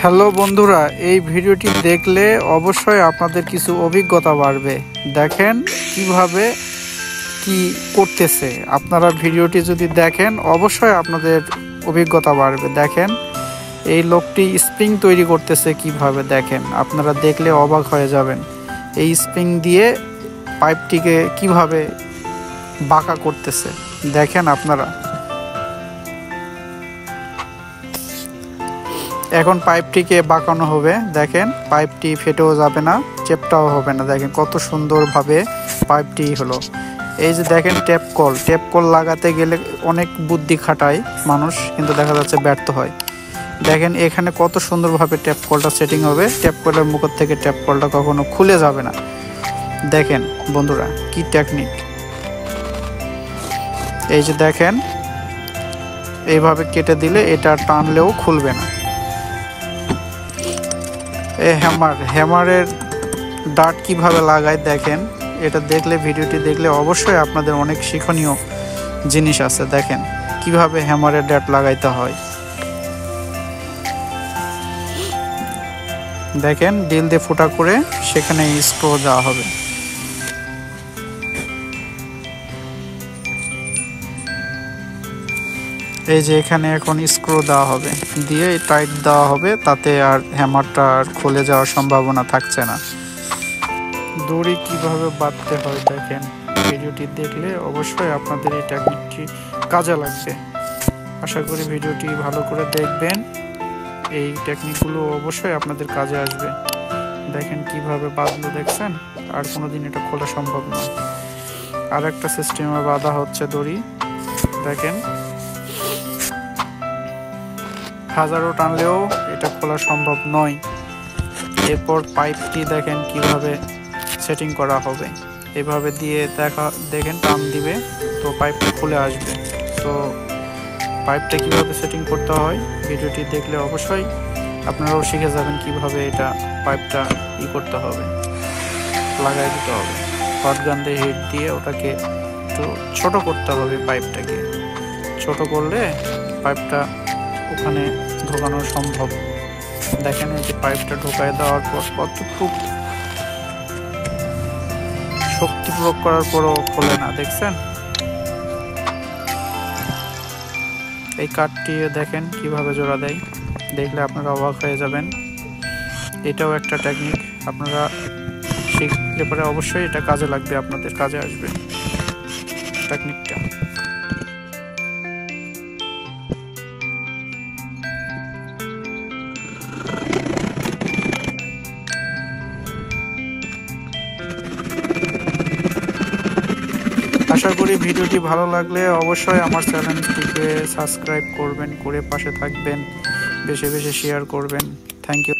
Hello বন্ধুরা, এই ভিডিওটি দেখলে অবশ্যই আপনাদের কিছু অভিজ্ঞতা বাড়বে। দেখেন কিভাবে কি করতেছে। আপনারা ভিডিওটি যদি দেখেন অবশ্যই আপনাদের অভিজ্ঞতা বাড়বে। দেখেন এই লোকটি স্প্রিং তৈরি করতেছে কিভাবে, দেখেন আপনারা দেখলে অবাক হয়ে যাবেন। এই স্প্রিং দিয়ে পাইপটিকে কিভাবে বাঁকা করতেছে দেখেন আপনারা। এখন পাইপটিকে বাঁকানো হবে। দেখেন পাইপটি ফেটেও যাবে না, চেপটাও হবে না। দেখেন কত সুন্দরভাবে পাইপটি হলো। এই যে দেখেন ট্যাপ কল লাগাতে গেলে অনেক বুদ্ধি খাটায় মানুষ, কিন্তু দেখা যাচ্ছে ব্যর্থ হয়। দেখেন এখানে কত সুন্দরভাবে ট্যাপ কলটা সেটিং হবে। ট্যাপ কলের মুখ থেকে ট্যাপ কলটা কখনো খুলে যাবে না। দেখেন বন্ধুরা কি টেকনিক। এই যে দেখেন এইভাবে কেটে দিলে এটা টানলেও খুলবে না। এই হ্যামারের ডাট কিভাবে লাগায় দেখেন। এটা দেখলে, ভিডিওটি দেখলে অবশ্যই আপনাদের অনেক শিক্ষণীয় জিনিস আছে। দেখেন কিভাবে হ্যামারের ডাট লাগাইতে হয়। দেখেন ডিল দিয়ে ফুটা করে সেখানে স্ক্রু দেওয়া হবে। এই যে এখানে এখন স্ক্রু দেওয়া হবে, দিয়ে টাইট দেওয়া হবে, তাতে আর হ্যামারটা আর খুলে যাওয়ার সম্ভাবনা থাকছে না। দড়ি কিভাবে বাঁধতে হয় দেখেন, ভিডিওটি দেখলে অবশ্যই আপনাদের এই টেকনিকটি কাজে লাগবে। আশা করি ভিডিওটি ভালো করে দেখবেন, এই টেকনিকগুলো অবশ্যই আপনাদের কাজে আসবে। দেখেন কিভাবে বাঁধলো, দেখছেন? আর কোনোদিন এটা খোলা সম্ভব নয়। আর একটা সিস্টেমে বাঁধা হচ্ছে দড়ি। দেখেন হাজারো টানলেও এটা খোলা সম্ভব নয়। এরপর পাইপটি দেখেন কিভাবে সেটিং করা হবে। এভাবে দিয়ে দেখেন টান দিবে তো পাইপটা খুলে আসবে। তো পাইপটা কিভাবে সেটিং করতে হয় ভিডিওটি দেখলে অবশ্যই আপনারাও শিখে যাবেন কিভাবে এটা পাইপটা করতে হবে, লাগাই দিতে হবে। হট গান দিয়ে হিট দিয়ে ওটাকে একটু ছোট করতে হবে। পাইপটাকে ছোট করলে পাইপটা ওখানে ঢোকানো সম্ভব। দেখেন এই যে পাইপটা ঢোকায় দেওয়ার পর কতটুকু শক্তি প্রয়োগ করার পরও খোলে না, দেখছেন? এই কাঠটি দেখেন কিভাবে জোড়া দেয়, দেখলে আপনারা অবাক হয়ে যাবেন। এটাও একটা টেকনিক, আপনারা শিখলে পরে অবশ্যই এটা কাজে লাগবে, আপনাদের কাজে আসবে টেকনিকটা। আশা করি ভিডিওটি ভালো লাগলে অবশ্যই আমার চ্যানেলটিকে সাবস্ক্রাইব করবেন, করে পাশে থাকবেন, বেশি বেশি শেয়ার করবেন। Thank you.